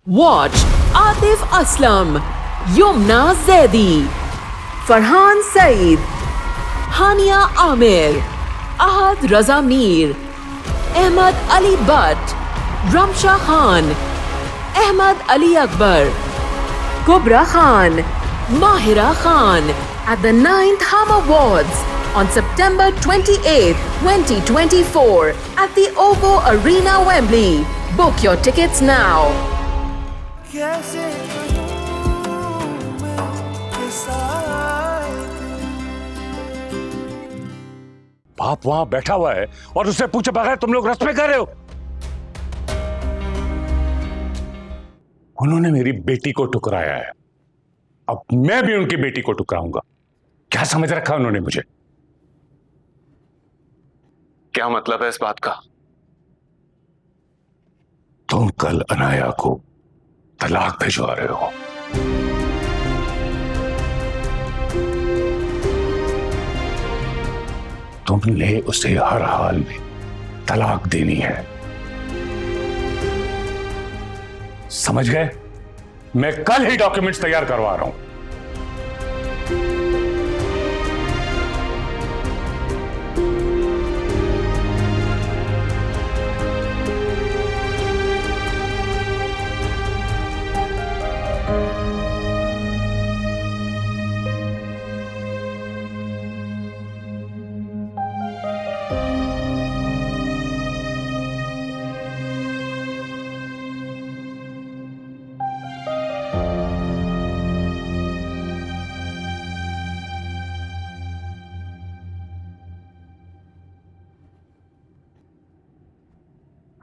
Watch Atif Aslam, Yumna Zaidi, Farhan Saeed, Hania Amir, Ahad Raza Mir, Ahmad Ali Butt, Ramsha Khan, Ahmad Ali Akbar, Kubra Khan, Mahira Khan at the 9th Hum Awards on September 28, 2024 at the OVO Arena, Wembley. Book your tickets now. बाप वहां बैठा हुआ है और उससे पूछे बगैर तुम लोग रस्में कर रहे हो। उन्होंने मेरी बेटी को ठुकराया है, अब मैं भी उनकी बेटी को ठुकराऊंगा। क्या समझ रखा उन्होंने मुझे? क्या मतलब है इस बात का? तुम कल अनाया को तलाक भिजवा रहे हो। तुमने उसे हर हाल में तलाक देनी है, समझ गए? मैं कल ही डॉक्यूमेंट्स तैयार करवा रहा हूं।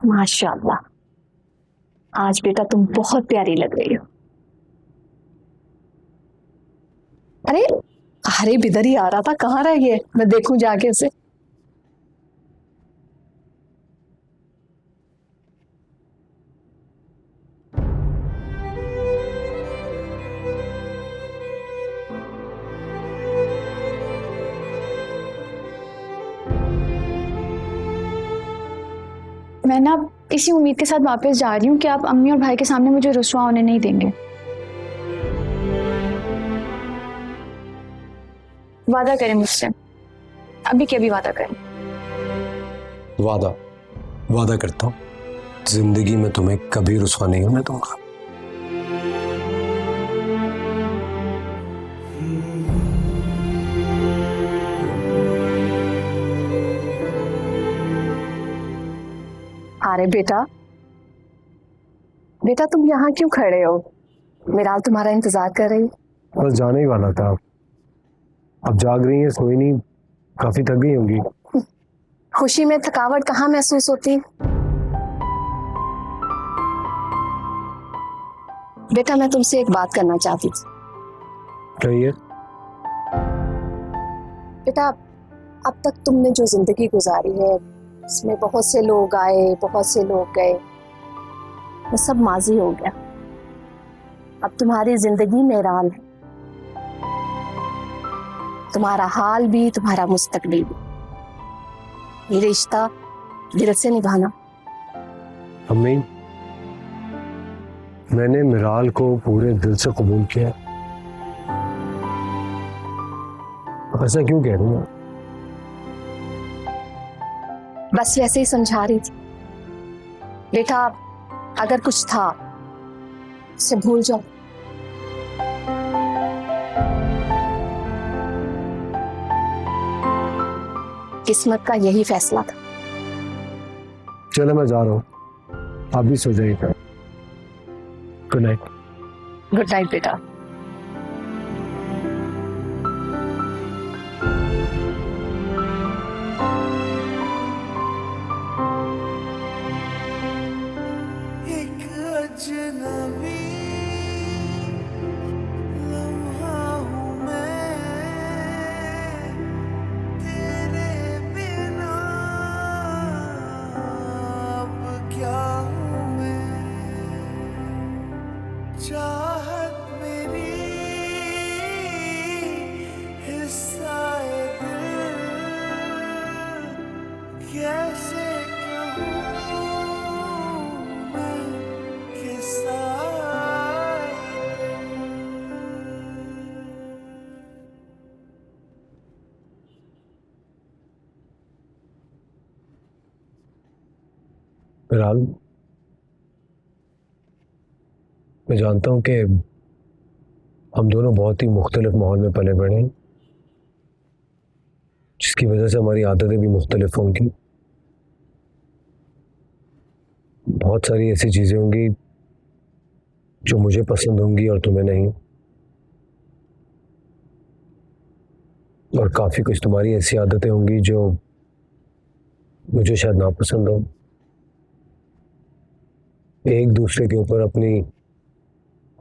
माशाल्लाह, आज बेटा तुम बहुत प्यारी लग रही हो। अरे हारिब इधर ही आ रहा था, कहाँ रह गया? मैं देखूं जाके उसे। मैं ना इसी उम्मीद के साथ वापस जा रही हूँ कि आप अम्मी और भाई के सामने मुझे रुस्वा होने नहीं देंगे। वादा करें मुझसे, अभी के अभी वादा करें। वादा करता हूँ, जिंदगी में तुम्हें कभी रुस्वा नहीं होने दूंगा। अरे बेटा तुम यहाँ क्यों खड़े हो? मिराल तुम्हारा इंतजार कर रही। बस जाने ही वाला था। अब जाग रही है, सोई नहीं, काफी थक गई होंगी। खुशी में थकावट कहाँ महसूस होती? बेटा मैं तुमसे एक बात करना चाहती थी। कहिए। बेटा अब तक तुमने जो जिंदगी गुजारी है उसमें बहुत से लोग आए, बहुत से लोग गए, वो सब माजी हो गया। अब तुम्हारी जिंदगी मेरान है, तुम्हारा हाल भी, तुम्हारा मुस्तकबिल भी। ये रिश्ता दिल से निभाना। अम्मी, मैंने मिराल को पूरे दिल से कबूल किया। ऐसा क्यों कह रही हूँ? बस वैसे ही समझा रही थी। बेटा अगर कुछ था उसे भूल जाओ। किस्मत का यही फैसला था। चलो मैं जा रहा हूँ, आप भी सो जाइएगा। Good night. गुड नाइट बेटा। कैसे कहूँ मैं किस्सा फिलहाल मैं जानता हूं कि हम दोनों बहुत ही मुख्तलिफ माहौल में पले बड़े हैं, जिसकी वजह से हमारी आदतें भी मुख्तलिफ होंगी। बहुत सारी ऐसी चीजें होंगी जो मुझे पसंद होंगी और तुम्हें नहीं, और काफी कुछ तुम्हारी ऐसी आदतें होंगी जो मुझे शायद नापसंद हो। एक दूसरे के ऊपर अपनी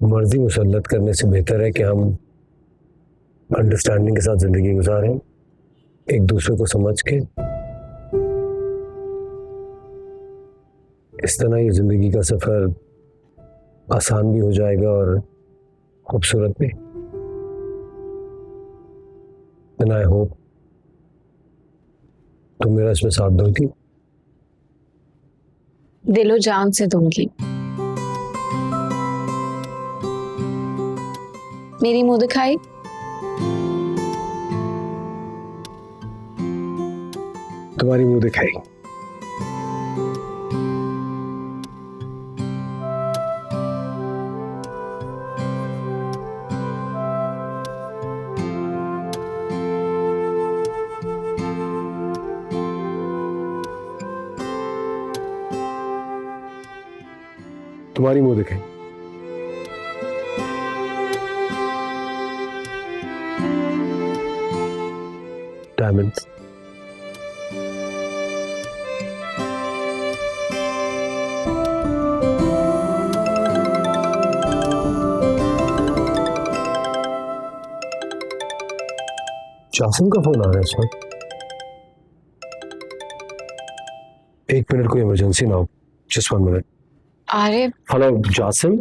मर्जी मुसल्लत करने से बेहतर है कि हम अंडरस्टैंडिंग के साथ जिंदगी गुजारें, एक दूसरे को समझ के। इस तरह ये जिंदगी का सफर आसान भी हो जाएगा और खूबसूरत भी। And I hope तुम मेरा इसमें साथ दोगी। दिलो जान से दूंगी। मेरी मुंह दिखाई। तुम्हारी मुंह दिखाई। तुम्हारी मुंह दिखाई। डायमंड्स। जासिम का फोन आ रहा है इस वक्त। एक मिनट, कोई इमरजेंसी ना हो। Just 1 minute. अरे हेलो जासिम।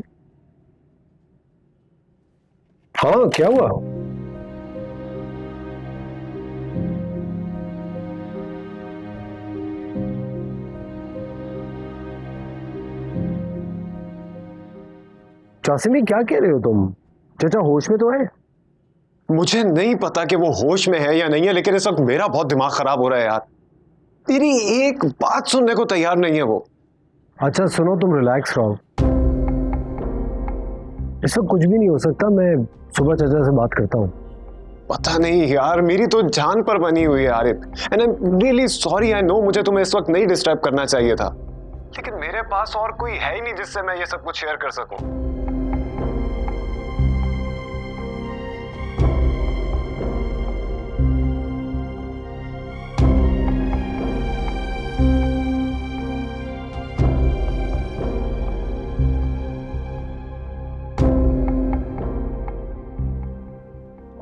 हाँ, क्या हुआ? जासिम, ये क्या कह रहे हो तुम? चाचा होश में तो है? मुझे नहीं पता कि वो होश में है या नहीं है, लेकिन इस वक्त मेरा बहुत दिमाग खराब हो रहा है यार। तेरी एक बात सुनने को तैयार नहीं है वो। अच्छा सुनो, तुम रिलैक्स रहो। इस वक्त कुछ भी नहीं हो सकता। मैं सुबह चाचा से बात करता हूँ। पता नहीं यार, मेरी तो जान पर बनी हुई है Arif. And I am really sorry. I know मुझे तुम्हें इस वक्त नहीं डिस्टर्ब करना चाहिए था, लेकिन मेरे पास और कोई है ही नहीं जिससे मैं ये सब कुछ शेयर कर सकूं।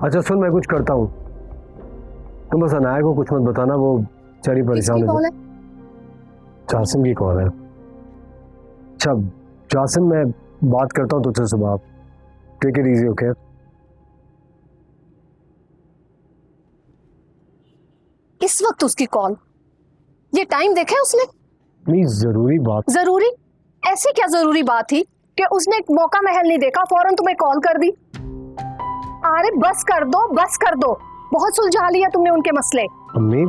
अच्छा सुन, मैं कुछ करता हूँ, तुम बस अनाया को कुछ मत बताना, वो चली परेशान हो। जासिम की कॉल है। अच्छा जासिम, मैं बात करता हूँ तुझसे सुबह। Take it easy, okay? इस वक्त उसकी कॉल? ये टाइम देखा है उसने? नहीं, जरूरी बात। जरूरी? ऐसी क्या जरूरी बात थी कि उसने एक मौका महल नहीं देखा, फौरन तुम्हें कॉल कर दी? अरे बस कर दो, बस कर दो। बहुत सुलझा लिया तुमने उनके मसले। अम्मी?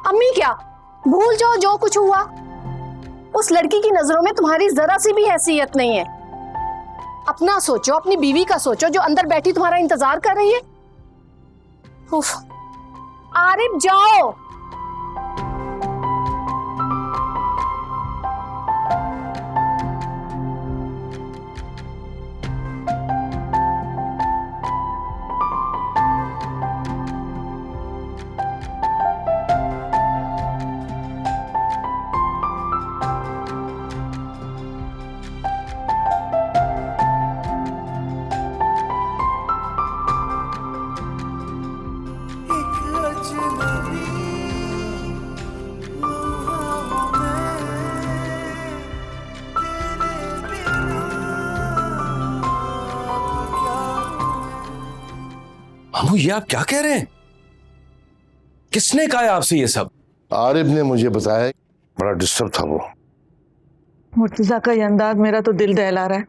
अम्मी क्या? भूल जाओ जो कुछ हुआ। उस लड़की की नजरों में तुम्हारी जरा सी भी हैसियत नहीं है। अपना सोचो, अपनी बीवी का सोचो जो अंदर बैठी तुम्हारा इंतजार कर रही है। उफ, आरिफ जाओ। अबू ये आप क्या कह रहे हैं? किसने कहा आपसे ये सब? आरिफ ने मुझे बताया। बड़ा डिस्टर्ब था वो। मुर्तजा का ये अंदाज मेरा तो दिल दहला रहा है।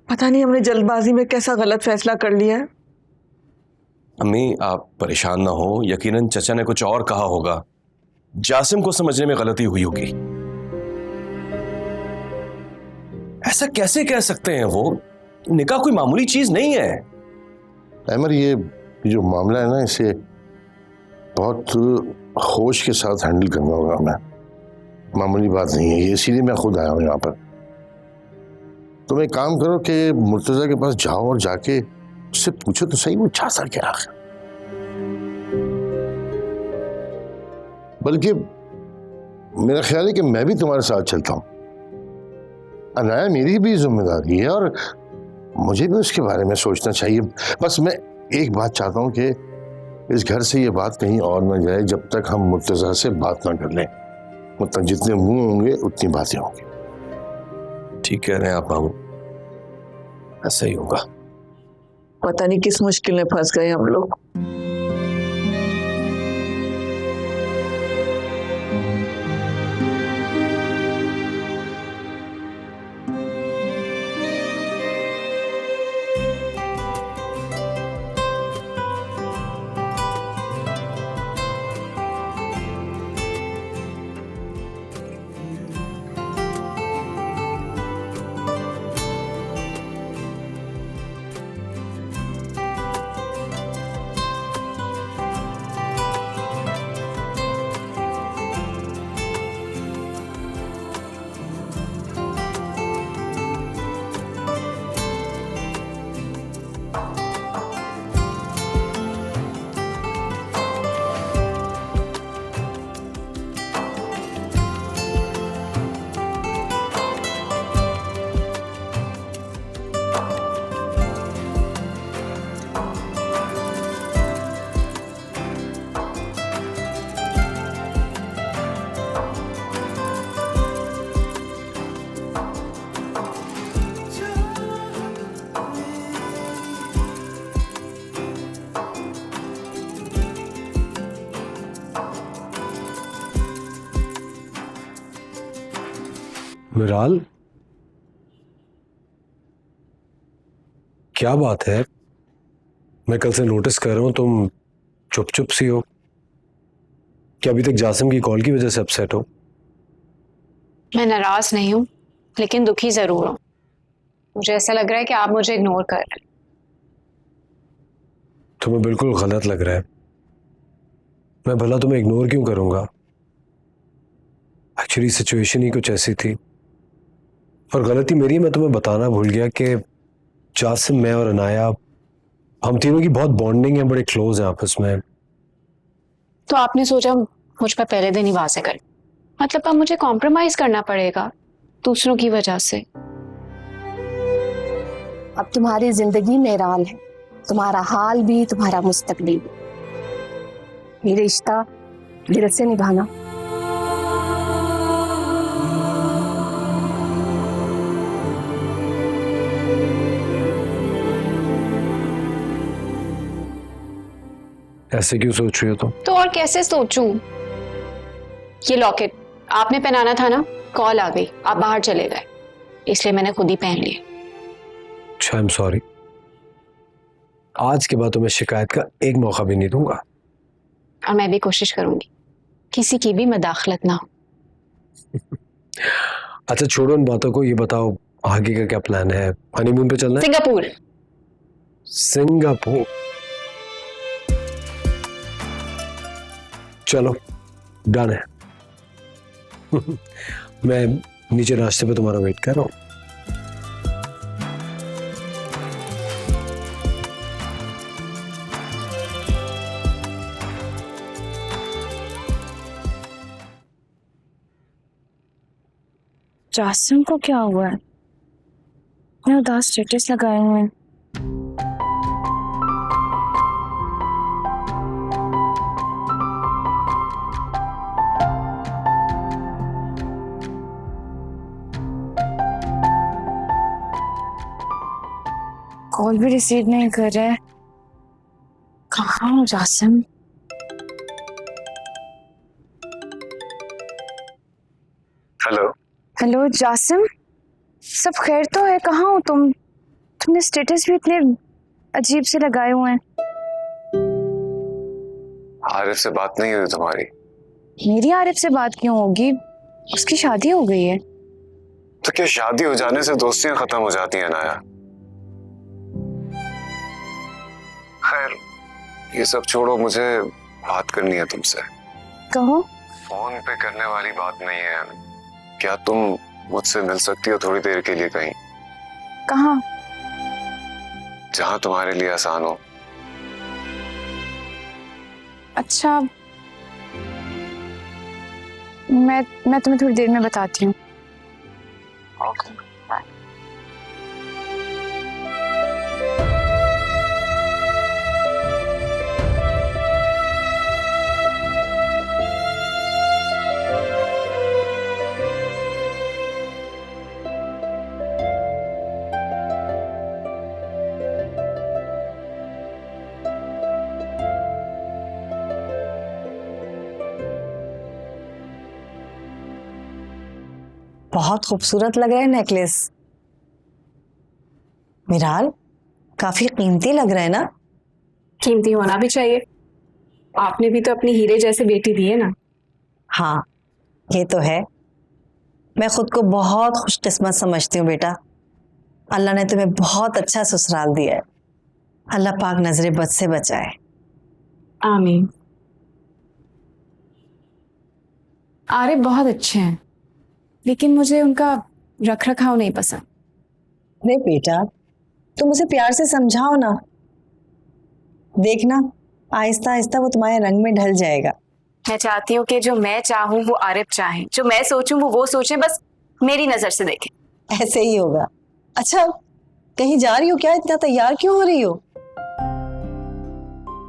पता नहीं हमने जल्दबाजी में कैसा गलत फैसला कर लिया है। अम्मी आप परेशान ना हो, यकीनन चचा ने कुछ और कहा होगा। जासिम को समझने में गलती हुई होगी। ऐसा कैसे कह सकते हैं? वो निकाह कोई मामूली चीज नहीं है। अमर, ये जो मामला है ना, इसे बहुत होश के साथ हैंडल करना होगा हमें। मामूली बात नहीं है ये, इसीलिए मैं खुद आया हूं यहाँ पर। तुम एक काम करो कि मुर्तजा के पास जाओ और जाके उससे पूछो तो सही वो चाहता क्या है। बल्कि मेरा ख्याल है कि मैं भी तुम्हारे साथ चलता हूं। अनाया मेरी भी जिम्मेदारी है और मुझे भी उसके बारे में सोचना चाहिए। बस मैं एक बात चाहता हूं कि इस घर से ये बात कहीं और ना जाए जब तक हम मुर्तजा से बात ना कर लें। मतलब जितने मुंह होंगे उतनी बातें होंगी। ठीक कह रहे हैं आप मामू, ऐसा ही होगा। पता नहीं किस मुश्किल में फंस गए हम लोग। मिराल, क्या बात है? मैं कल से नोटिस कर रहा हूं तुम चुप चुप सी हो। क्या अभी तक जासिम की कॉल की वजह से अपसेट हो? मैं नाराज नहीं हूँ, लेकिन दुखी जरूर हूँ। मुझे ऐसा लग रहा है कि आप मुझे इग्नोर कर रहे हैं। तुम्हें बिल्कुल गलत लग रहा है। मैं भला तुम्हें इग्नोर क्यों करूंगा? एक्चुअली सिचुएशन ही कुछ ऐसी थी और गलती मेरी, मैं तुम्हें बताना भूल गया कि जासिम, मैं और अनाया, हम तीनों की बहुत बॉन्डिंग है, बड़े क्लोज हैं आपस में। तो आपने सोचा मुझ पर पहले दिन ही वाजे कर, मतलब अब मुझे कॉम्प्रोमाइज करना पड़ेगा दूसरों की वजह से। अब तुम्हारी जिंदगी मेराल है, तुम्हारा हाल भी, तुम्हारा मुस्तकबिल भी। ये रिश्ता दिल से निभाना। ऐसे क्यों सोच रही हो तुम? तो और कैसे सोचूं? ये लॉकेट आपने पहनाना था ना, कॉल आ गई, आप बाहर चले गए, इसलिए मैंने खुद ही पहन लिया। I am sorry. आज के बाद तुम्हें शिकायत का एक मौका भी नहीं दूंगा। और मैं भी कोशिश करूंगी किसी की भी मदाखलत ना हो। अच्छा छोड़ो इन बातों को, ये बताओ आगे का क्या प्लान है? हनीमून पे चलना है? सिंगापुर। सिंगापुर, चलो डन है। मैं नीचे रास्ते पे तुम्हारा वेट कर रहा हूं। जासिम को क्या हुआ है? इतने उदास स्टेटस लगाए हुए हैं। कॉल भी रिसीव नहीं कर रहे हैं। कहाँ हूँ जासिम? हेलो हेलो जासिम, सब खैर तो है? कहाँ हो तुम? तुमने स्टेटस भी इतने अजीब से लगाए हुए हैं। आरिफ से बात नहीं हुई तुम्हारी? मेरी आरिफ से बात क्यों होगी? उसकी शादी हो गई है। तो क्या शादी हो जाने से दोस्तियां खत्म हो जाती हैं नाया? खैर, ये सब छोड़ो, मुझे बात करनी है तुमसे। कहो। फोन पे करने वाली बात नहीं है। क्या तुम मुझसे मिल सकती हो थोड़ी देर के लिए कहीं? कहाँ? जहां तुम्हारे लिए आसान हो। अच्छा, मैं तुम्हें थोड़ी देर में बताती हूँ। Okay, bye. बहुत खूबसूरत लग रहा है नेकलेस। मिराल, काफी कीमती लग रहा है ना? कीमती होना भी चाहिए। आपने भी तो अपनी हीरे जैसे बेटी दी है ना। हाँ, ये तो है। मैं खुद को बहुत खुशकिस्मत समझती हूँ बेटा। अल्लाह ने तुम्हें बहुत अच्छा ससुराल दिया है। अल्लाह पाक नजरे बद से बचाए। आमीन। आरिफ बहुत अच्छे हैं, लेकिन मुझे उनका रख रखाव नहीं पसंद। अरे बेटा, तुम उसे प्यार से समझाओ ना। देखना, आहिस्ता आहिस्ता वो तुम्हारे रंग में ढल जाएगा। मैं चाहती हूँ कि जो मैं चाहूँ वो आरिफ चाहे, जो मैं सोचूं वो सोचे, बस मेरी नजर से देखे। ऐसे ही होगा। अच्छा, कहीं जा रही हो क्या? इतना तैयार क्यों हो रही हो?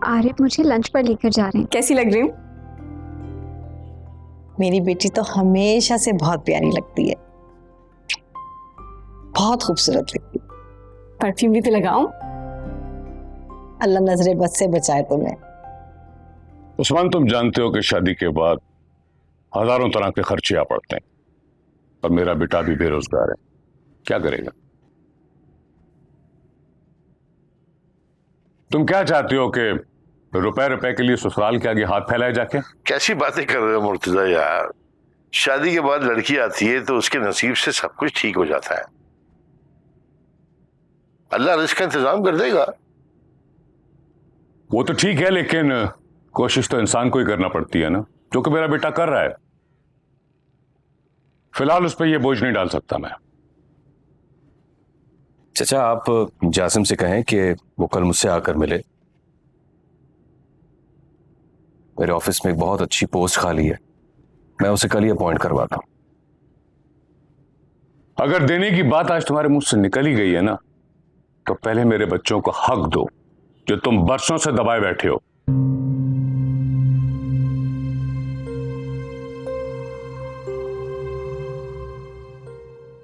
आरिफ मुझे लंच पर लेकर जा रहे हैं। कैसी लग रही हूँ? मेरी बेटी तो हमेशा से बहुत प्यारी लगती है, बहुत खूबसूरत लगती है। परफ्यूम भी तो लगाऊं? अल्लाह नजरे बद से बचाए तुम्हें। उस्मान, तुम जानते हो कि शादी के बाद हजारों तरह के खर्चे आ पड़ते हैं, और मेरा बेटा भी बेरोजगार है। क्या करेगा? तुम क्या चाहती हो कि रुपए रुपए के लिए ससुराल के आगे हाथ फैलाए जाके? कैसी बातें कर रहे हो मुर्तजा यार? शादी के बाद लड़की आती है तो उसके नसीब से सब कुछ ठीक हो जाता है। अल्लाह रिस्क का इंतजाम कर देगा। वो तो ठीक है, लेकिन कोशिश तो इंसान को ही करना पड़ती है ना, जो कि मेरा बेटा कर रहा है। फिलहाल उस पर यह बोझ नहीं डाल सकता मैं। चाचा, आप जासिम से कहें कि वो कल मुझसे आकर मिले। मेरे ऑफिस में एक बहुत अच्छी पोस्ट खाली है, मैं उसे कल ही अपॉइंट करवाता हूं। अगर देने की बात आज तुम्हारे मुंह से निकल ही गई है ना, तो पहले मेरे बच्चों को हक दो जो तुम बरसों से दबाए बैठे हो।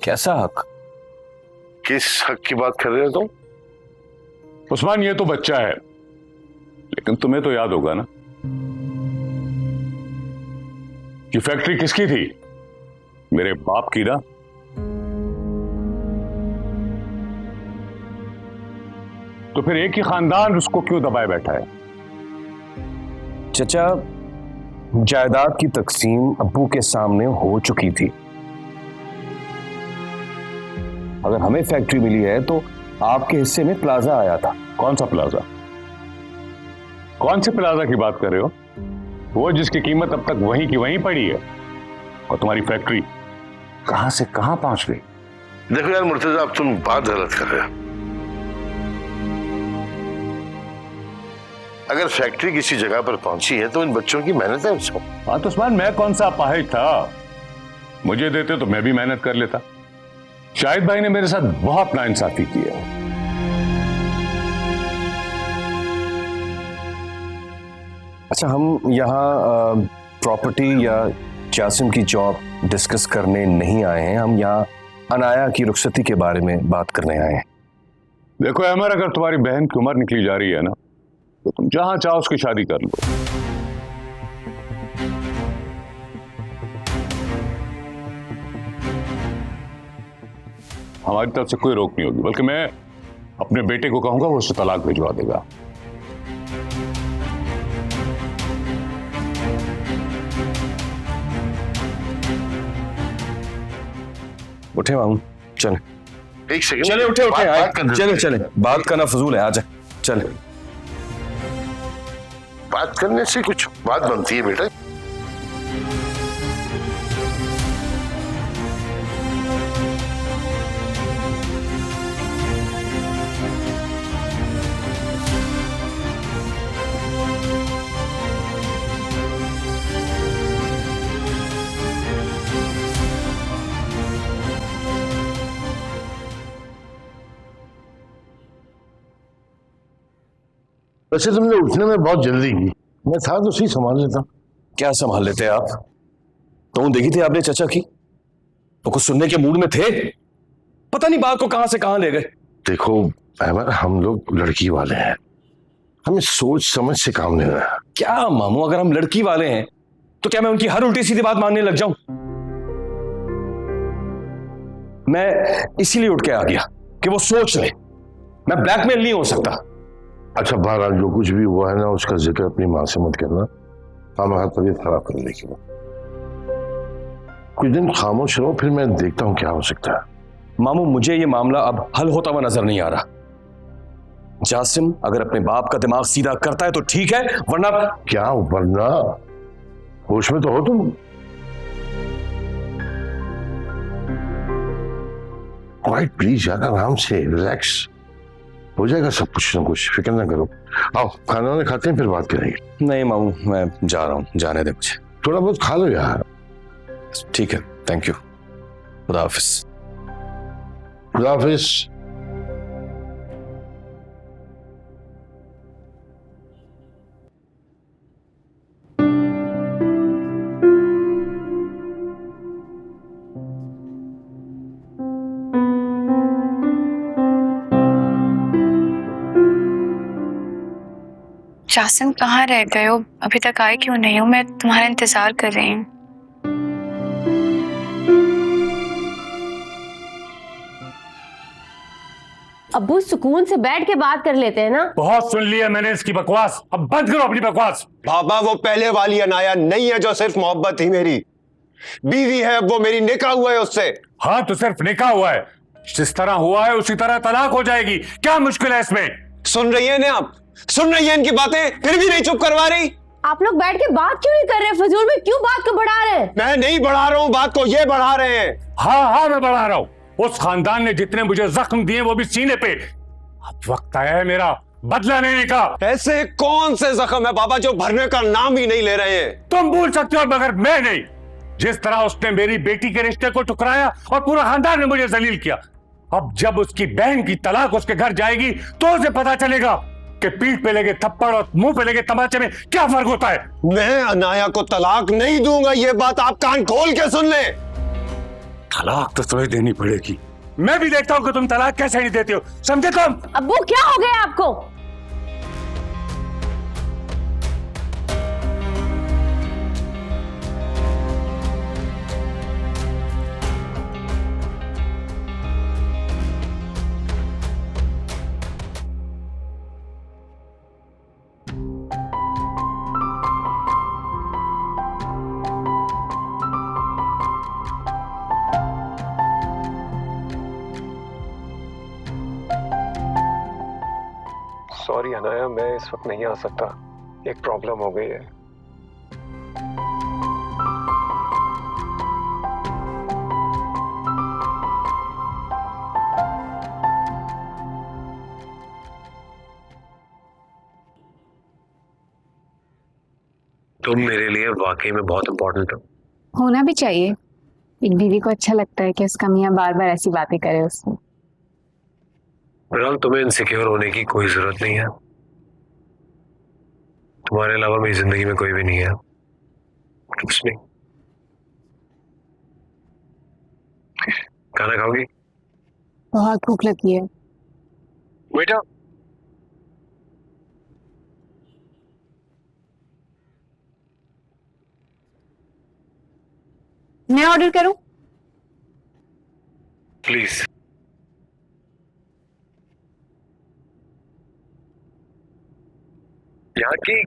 कैसा हक? किस हक की बात कर रहे हो तुम? उस्मान, ये तो बच्चा है, लेकिन तुम्हें तो याद होगा ना, ये फैक्ट्री किसकी थी? मेरे बाप की ना। तो फिर एक ही खानदान उसको क्यों दबाए बैठा है? चाचा, जायदाद की तकसीम अब्बू के सामने हो चुकी थी। अगर हमें फैक्ट्री मिली है तो आपके हिस्से में प्लाजा आया था। कौन सा प्लाजा? कौन से प्लाजा की बात कर रहे हो? वो जिसकी कीमत अब तक वहीं की वहीं पड़ी है, और तुम्हारी फैक्ट्री कहां से कहां पहुंच गई? देखो यार मुर्तजा, अब तुम बात गलत कर रहे हो। अगर फैक्ट्री किसी जगह पर पहुंची है तो इन बच्चों की मेहनत है उसको। हाँ तो उस्मान, मैं कौन सा अपाहिज था? मुझे देते तो मैं भी मेहनत कर लेता। शाहिद भाई ने मेरे साथ बहुत नाइंसाफी की है। अच्छा, हम यहाँ प्रॉपर्टी या जासिम की जॉब डिस्कस करने नहीं आए हैं। हम यहाँ अनाया की रुखसती के बारे में बात करने आए हैं। देखो अमर, अगर तुम्हारी बहन की उम्र निकली जा रही है ना, तो तुम जहां चाहो उसकी शादी कर लो। हमारी तरफ से कोई रोक नहीं होगी, बल्कि मैं अपने बेटे को कहूंगा वो उसे तलाक भिजवा देगा। उठे मामू, चले एक सेकंड, चले उठे उठे, चले चले, बात करना फजूल है, आजा चले। बात करने से कुछ बात बनती है बेटा। वैसे तुमने उठने में बहुत जल्दी की, मैं था तो सही संभाल लेता। क्या संभाल लेते आप? तो देखी थी आपने चाचा की, तो कुछ सुनने के मूड में थे, पता नहीं बात को कहां से कहां ले गए। देखो अहमद, हम लोग लड़की वाले हैं, हमें सोच समझ से काम लेना है। क्या मामू, अगर हम लड़की वाले हैं तो क्या मैं उनकी हर उल्टी सीधी बात मानने लग जाऊं? मैं इसीलिए उठ के आ गया कि वो सोच ले, मैं ब्लैकमेल नहीं हो सकता। अच्छा बहरहाल जो कुछ भी हुआ है ना, उसका जिक्र अपनी माँ से मत करना, हमारा तबीयत खराब करने की बात। कुछ दिन खामोश रहो, फिर मैं देखता हूँ क्या हो सकता है। मामू, मुझे ये मामला अब हल होता हुआ नजर नहीं आ रहा। जासिम अगर अपने बाप का दिमाग सीधा करता है तो ठीक है, वरना क्या वरना? होश में तो हो तुम? क्वाइट प्लीज यार, आराम से रिलैक्स, हो जाएगा सब कुछ ना कुछ, फिक्र ना करो। आओ खाना वाना खाते हैं, फिर बात करेंगे। नहीं मामू, मैं जा रहा हूँ, जाने दे मुझे। थोड़ा बहुत खा लो यार। ठीक है, थैंक यू, खुदा हाफिज। खुदा हाफिज। जासिम कहाँ रह गए हो? अभी तक आए क्यों नहीं हो? मैं तुम्हारा इंतजार कर रही हूँ। अब्बू सुकून से बैठ के बात कर लेते हैं ना। बहुत सुन लिया मैंने इसकी बकवास, अब बंद करो अपनी बकवास। बाबा वो पहले वाली अनाया नहीं है जो सिर्फ मोहब्बत थी, मेरी बीवी है, वो मेरी निकाह हुआ है उससे। हाँ तो सिर्फ निकाह हुआ है, जिस तरह हुआ है उसी तरह तलाक हो जाएगी, क्या मुश्किल है इसमें? सुन रही है ना आप? सुन रही है इनकी बातें, फिर भी नहीं चुप करवा रही। आप लोग बैठ के बात क्यों नहीं कर रहे? फजूल में क्यों बात को बढ़ा रहे हैं? मैं नहीं बढ़ा रहा हूँ बात को, ये बढ़ा रहे हैं। हाँ मैं बढ़ा रहा हूँ। उस खानदान ने जितने मुझे जख्म दिए वो भी सीने पे, अब वक्त आया है मेरा बदला लेने का। ऐसे कौन से जख्म है बाबा जो भरने का नाम ही नहीं ले रहे हैं? तुम भूल सकते हो मगर मैं नहीं। जिस तरह उसने मेरी बेटी के रिश्ते को ठुकराया और पूरा खानदान ने मुझे जलील किया, अब जब उसकी बहन की तलाक उसके घर जाएगी तो उसे पता चलेगा कि पीठ पे लगे थप्पड़ और मुंह पे लगे तमाचे में क्या फर्क होता है। मैं अनाया को तलाक नहीं दूंगा, ये बात आप कान खोल के सुन ले। तलाक तो तुम्हें देनी पड़ेगी, मैं भी देखता हूं कि तुम तलाक कैसे नहीं देते हो, समझे तुम? अब्बू क्या हो गया आपको? सॉरी अनाया, मैं इस वक्त नहीं आ सकता, एक प्रॉब्लम हो गई है। तुम मेरे लिए वाकई में बहुत इंपॉर्टेंट हो। होना भी चाहिए, एक बीवी को अच्छा लगता है कि उसका मियाँ बार बार ऐसी बातें करे उससे। फिलहाल तुम्हें इनसिक्योर होने की कोई जरूरत नहीं है, तुम्हारे अलावा मेरी जिंदगी में कोई भी नहीं है। Trust me. खाना खाओगी? बहुत भूख लगी है। बेटा मैं ऑर्डर करूं? प्लीज। यहाँ की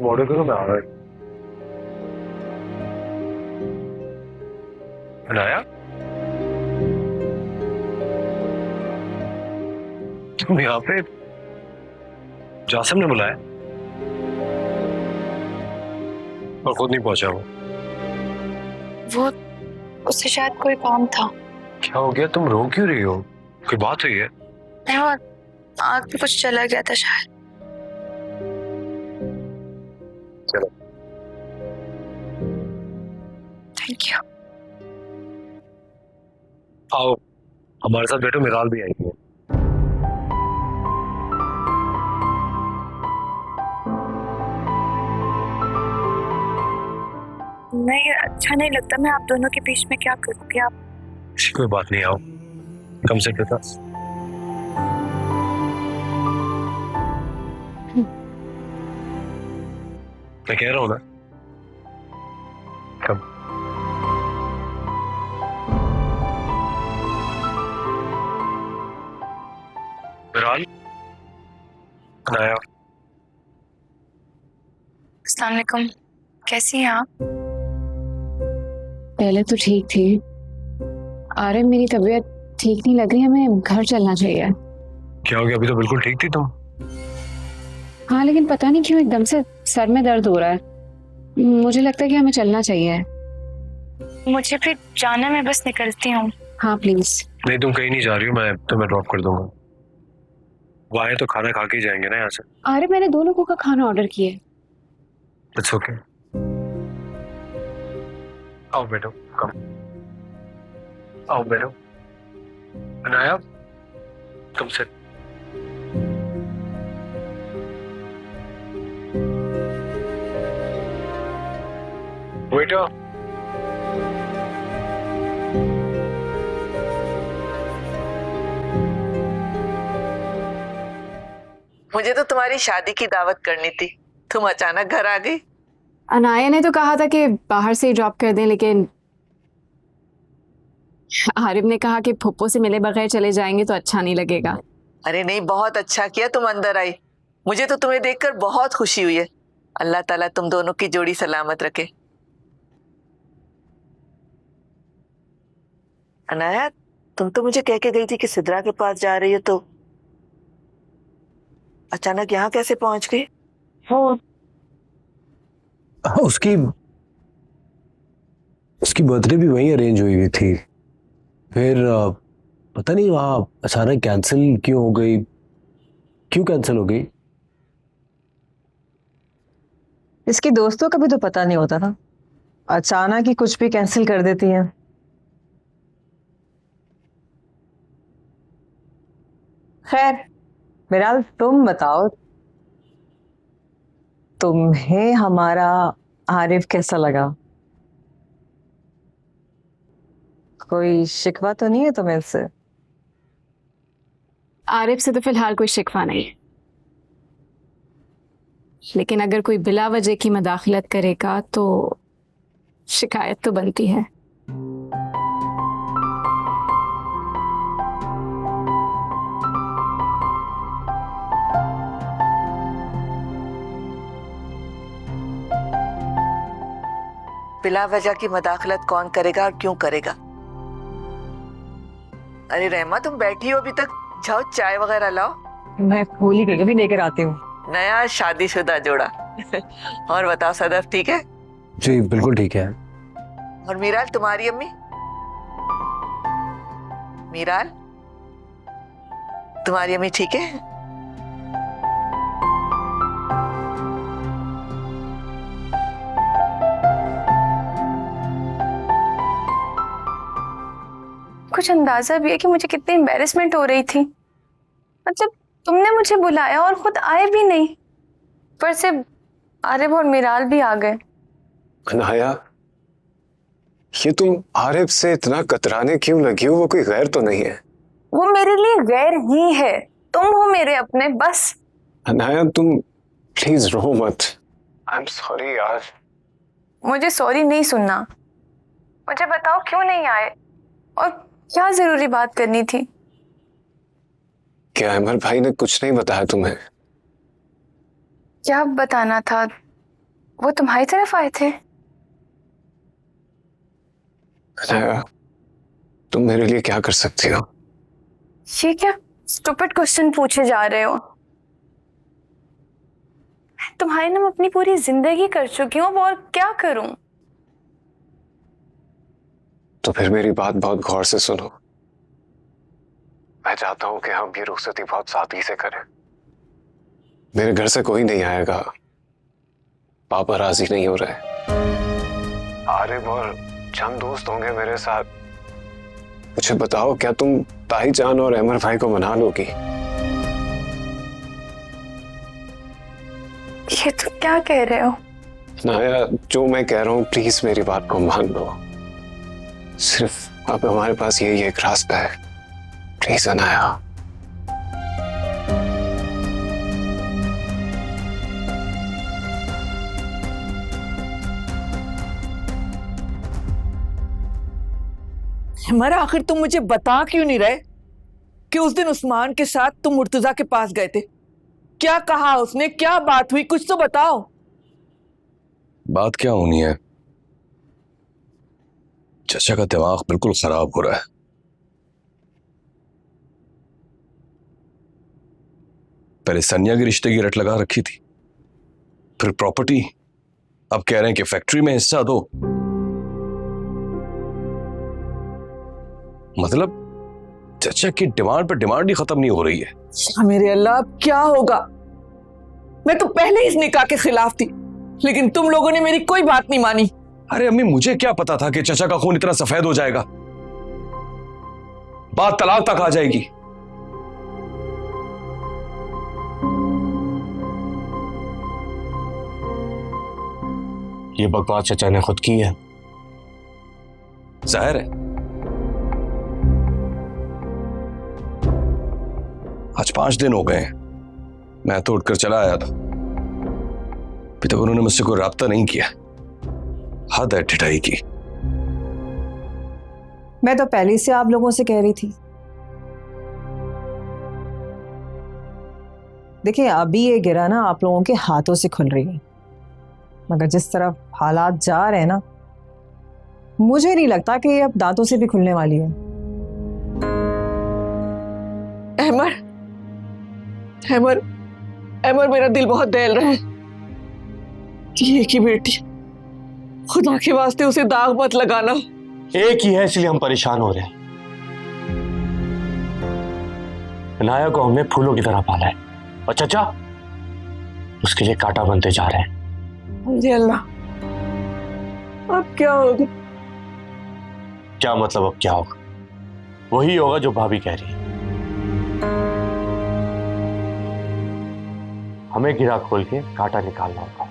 ऑर्डर करो, मैं आ रहा हूँ। अनाया, तुम यहाँ पे? जासिम ने बुलाया और खुद नहीं पहुंचा वो उससे शायद कोई काम था। क्या हो गया? तुम रो क्यों रही हो? कोई बात हुई है? नहीं, और आग में कुछ चला गया था शायद। चलो। Thank you. आओ हमारे साथ बैठो, मिराल भी आई है। नहीं, अच्छा नहीं लगता मैं आप दोनों के बीच में क्या करूँगी। आप कोई बात नहीं, आओ कम से कम। मैं कह रहा हूं ना, कम। मिराल, अनाया, अस्सलाम वालेकुम, कैसी हैं आप? पहले तो ठीक थी। आरव, मेरी तबीयत ठीक नहीं लग रही, हमें घर चलना चाहिए। क्या हो गया? अभी तो बिल्कुल ठीक थी तुम। हाँ, लेकिन पता नहीं क्यों एकदम से सर में दर्द हो रहा है। मुझे लगता है कि हमें चलना चाहिए। मुझे फिर जाना, मैं बस निकलती हूँ। हाँ प्लीज। नहीं, तुम कहीं नहीं जा रही हो, मैं तुम्हें ड्रॉप कर दूंगा। वो आए तो खाना खा के जाएंगे ना यहाँ से। आरव, मैंने 2 लोगों का खाना ऑर्डर किया है। It's okay. आओ बैठो, कम। आओ बैठो। अनाया, तुम से। बेटा, मुझे तो तुम्हारी शादी की दावत करनी थी, तुम अचानक घर आ गई। अनाया ने तो कहा था कि बाहर से ही ड्रॉप कर दें, लेकिन आरिफ ने कहा कि फुप्पो से मिले बगैर चले जाएंगे तो अच्छा नहीं लगेगा। अरे नहीं, बहुत अच्छा किया तुम अंदर आई। मुझे तो तुम्हें देखकर बहुत खुशी हुई है। अल्लाह ताला तुम दोनों की जोड़ी सलामत रखे। अनाया, तुम तो मुझे कह के गई थी कि सिद्रा के पास जा रही हो, तो अचानक यहाँ कैसे पहुंच गई? उसकी बर्थडे भी वहीं अरेंज हुई हुई थी, फिर पता नहीं वहां अचानक कैंसिल क्यों हो गई। क्यों कैंसिल हो गई? इसकी दोस्तों का भी तो पता नहीं होता ना, अचानक ही कुछ भी कैंसिल कर देती हैं। खैर मिराल, तुम बताओ, तुम्हें हमारा आरिफ कैसा लगा? कोई शिकवा तो नहीं है तुम्हें इससे? आरिफ से तो फिलहाल कोई शिकवा नहीं है, लेकिन अगर कोई बिला वजह की मदाखलत करेगा तो शिकायत तो बनती है। बिला वजह की मदाखलत कौन करेगा और क्यों करेगा? अरे रहमा, तुम बैठी हो अभी तक, जाओ चाय वगैरह लाओ। मैं फूली करके भी लेकर आती हूँ। नया शादीशुदा जोड़ा। और बताओ सदफ ठीक है? जी बिल्कुल ठीक है। और मीराल, तुम्हारी अम्मी? मीराल, तुम्हारी अम्मी ठीक है? कुछ अंदाजा भी है कि मुझे कितनी एम्बैरेसमेंट हो रही थी। मतलब तुमने मुझे बुलाया और खुद आए भी नहीं, पर से आरिफ और मिराल भी आ गए। अनाया, ये तुम आरिफ से इतना कतराने क्यों लगी हो? वो कोई गैर तो नहीं है। वो मेरे लिए गैर ही है, तुम हो मेरे अपने, बस। अनाया तुम प्लीज रो मत। आई एम सॉरी यार। मुझे सॉरी नहीं सुनना, मुझे बताओ क्यों नहीं आए और क्या जरूरी बात करनी थी? क्या अमर भाई ने कुछ नहीं बताया तुम्हें? क्या बताना था? वो तुम्हारी तरफ आए थे? अनाया, तुम मेरे लिए क्या कर सकती हो? ये क्या स्टूपिड क्वेश्चन पूछे जा रहे हो? तुम्हारे नाम अपनी पूरी जिंदगी कर चुकी हूँ, अब और क्या करूं? तो फिर मेरी बात बहुत गौर से सुनो। मैं चाहता हूं कि हम ये रुखसती बहुत सादगी से करें। मेरे घर से कोई नहीं आएगा, पापा राजी नहीं हो रहे। आरिफ और चंद दोस्त होंगे मेरे साथ। मुझे बताओ, क्या तुम ताही जान और अमर भाई को मना लोगी? ये तो क्या कह रहे हो? नाया, जो मैं कह रहा हूँ प्लीज मेरी बात को मान लो। सिर्फ अब हमारे पास यही एक रास्ता है। प्लीज अनाया। हमारा आखिर तुम मुझे बता क्यों नहीं रहे कि उस दिन उस्मान के साथ तुम मुर्तजा के पास गए थे? क्या कहा उसने, क्या बात हुई, कुछ तो बताओ। बात क्या होनी है, चचा का दिमाग बिल्कुल खराब हो रहा है। पहले सन्या के रिश्ते की रट लगा रखी थी, फिर प्रॉपर्टी, अब कह रहे हैं कि फैक्ट्री में हिस्सा दो। मतलब चचा की डिमांड पर डिमांड ही खत्म नहीं हो रही है। मेरे अल्लाह, अब क्या होगा? मैं तो पहले इस निकाह के खिलाफ थी, लेकिन तुम लोगों ने मेरी कोई बात नहीं मानी। अरे अम्मी, मुझे क्या पता था कि चचा का खून इतना सफेद हो जाएगा, बात तलाक तक आ जाएगी। ये बकवास चचा ने खुद की है। जाहिर है, आज 5 दिन हो गए हैं, मैं तो उठकर चला आया था, अभी तक उन्होंने मुझसे कोई राब्ता नहीं किया। हद है ठिठाई की। मैं तो पहले से आप लोगों से कह रही थी। देखिए, अभी ये गिरा ना आप लोगों के हाथों से खुल रही है, मगर जिस तरफ हालात जा रहे हैं ना, मुझे नहीं लगता कि ये अब दांतों से भी खुलने वाली है। अहमर, अहमर, अहमर, मेरा दिल बहुत दहल रहा है। ये की बेटी, खुदा के वास्ते उसे दाग मत लगाना। एक ही है, इसलिए हम परेशान हो रहे हैं। अनाया को हमने फूलों की तरह पाला है, और चचा उसके लिए कांटा बनते जा रहे हैं। ये अल्लाह, अब क्या होगा? क्या मतलब अब क्या होगा? वही होगा जो भाभी कह रही है। हमें गिरा खोल के कांटा निकालना होगा।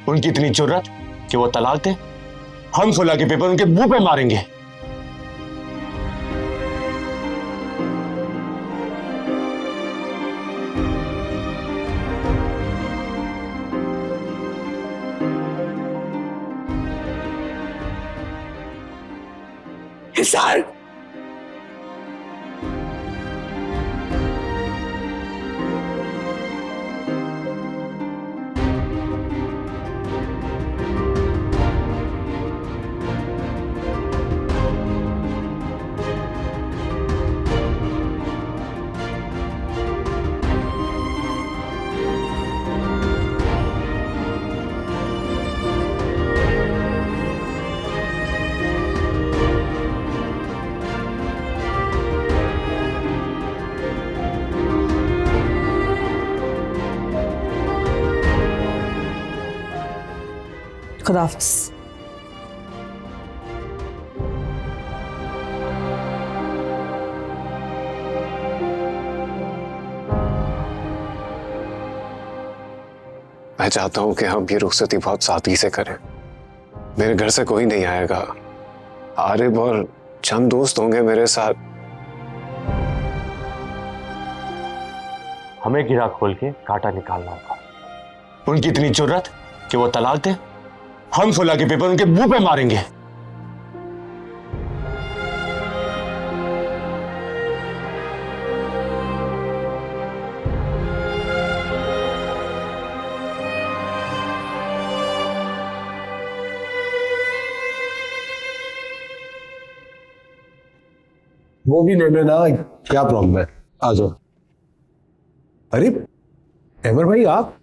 उनकी इतनी जुर्रत कि वो तलाक दे, हम खुला के पेपर उनके मुंह पे मारेंगे। हिसार, खुदाफिज। मैं चाहता हूं कि हम ये रुखसती बहुत सादगी से करें। मेरे घर से कोई नहीं आएगा, आरिफ और चंद दोस्त होंगे मेरे साथ। हमें गिरा खोल के कांटा निकालना होगा। उनकी इतनी जुर्रत कि वो तलाक दे, हम खुला के पेपर उनके मुंह पे मारेंगे। वो भी ले लेना, क्या प्रॉब्लम है, आ जाओ। अरे अमर भाई, आप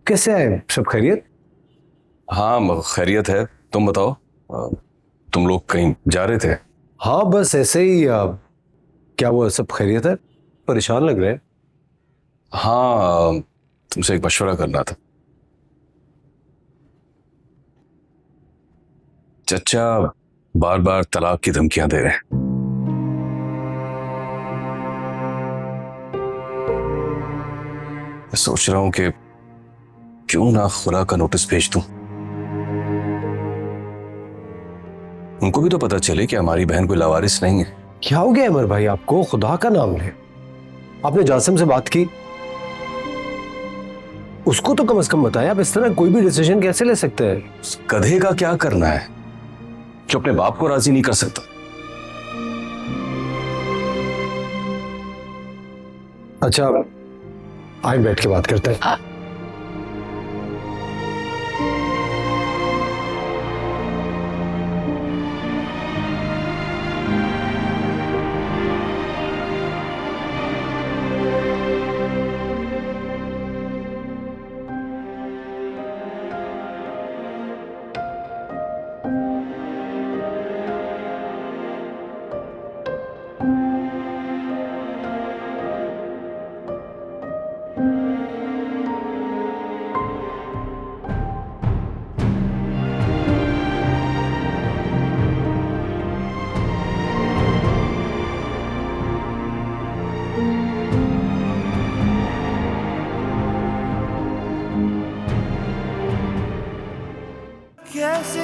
कैसे आए? सब खैरियत? हाँ खैरियत है। तुम बताओ, तुम लोग कहीं जा रहे थे? हाँ बस ऐसे ही। क्या वो सब खैरियत है? परेशान लग रहे हैं। हाँ तुमसे एक मशवरा करना था। चचा बार बार तलाक की धमकियां दे रहे हैं। मैं सोच रहा हूं कि क्यों ना खुला का नोटिस भेज दूं। उनको भी तो पता चले कि हमारी बहन कोई लावारिस नहीं है। क्या हो गया अमर भाई आपको? खुदा का नाम ले, आपने जासिम से बात की? उसको तो कम से कम बताया। आप इस तरह कोई भी डिसीजन कैसे ले सकते हैं? उस गधे का क्या करना है जो अपने बाप को राजी नहीं कर सकता? अच्छा आए बैठ के बात करते हैं। कैसे